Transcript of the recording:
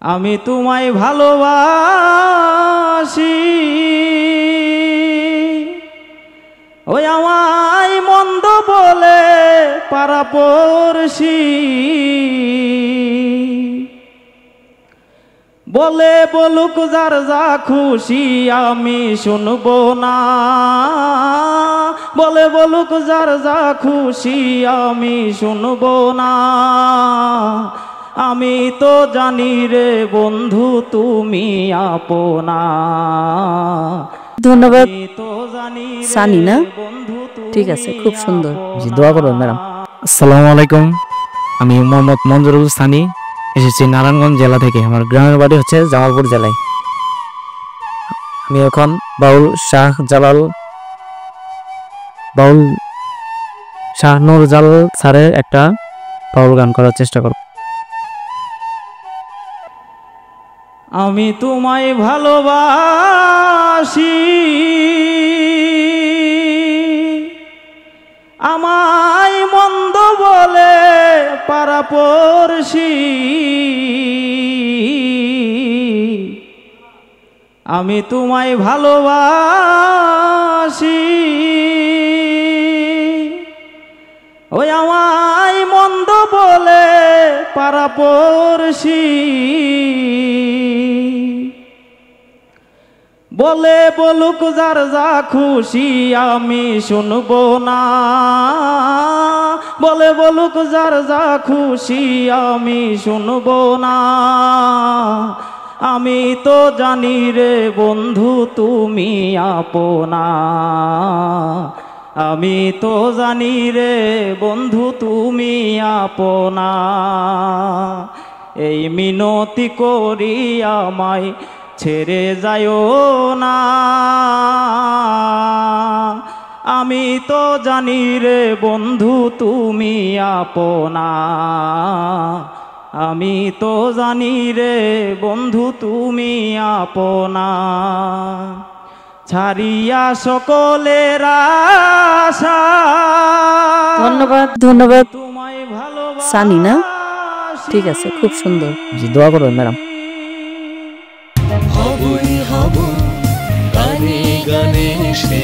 আমি তোমায় ভালোবাসি, ওই আমায় মন্দ বলে পাড়াপড়শি বলে বলুক যার যা খুশি আমি শুনবো না, বলে বলুক যার যা খুশি আমি শুনবো না। আমি তো জানি রে বন্ধু তুমি আপনা। ধন্যবাদ তো জানি সানি না? বন্ধু ঠিক আছে, খুব সুন্দর। জি, দোয়া করবেন ম্যাডাম। আসসালামু আলাইকুম, আমি মোহাম্মদ মঞ্জুরুল সানি, এসেছি নারায়ণগঞ্জ জেলা থেকে। আমার গ্রামের বাড়ি হচ্ছে জামালপুর জেলায়। আমি এখন বাউল শাহ নুরজাল স্যারের একটা বাউল গান করার চেষ্টা করব। আমি তোমায় ভালোবাসি, আমায় মন্দ বলে পাড়াপড়শি আমি তোমায় ভালোবাসি, ওই আমায় মন্দ বলে পাড়াপড়শি বলে বলুক যার যা খুশি আমি শুনবো না, বলে বলুক যার যা খুশি আমি শুনবো না। আমি তো জানি রে বন্ধু তুমি আপনা, আমি তো জানি রে বন্ধু তুমি আপনা। এই মিনতি করি আমায় ছেড়ে যায়ও না, আমি তো জানি রে বন্ধু তুমি আপনা, আমি তো জানি রে বন্ধু তুমি আপনা। ছাড়িয়া সকলের আশা, ধন্যবাদ ধন্যবাদ তোমায় ভালোবাসি সানি না? ঠিক আছে, খুব সুন্দর। জি, দোয়া করবেন ম্যাডাম। হবই হব গানে গানে সে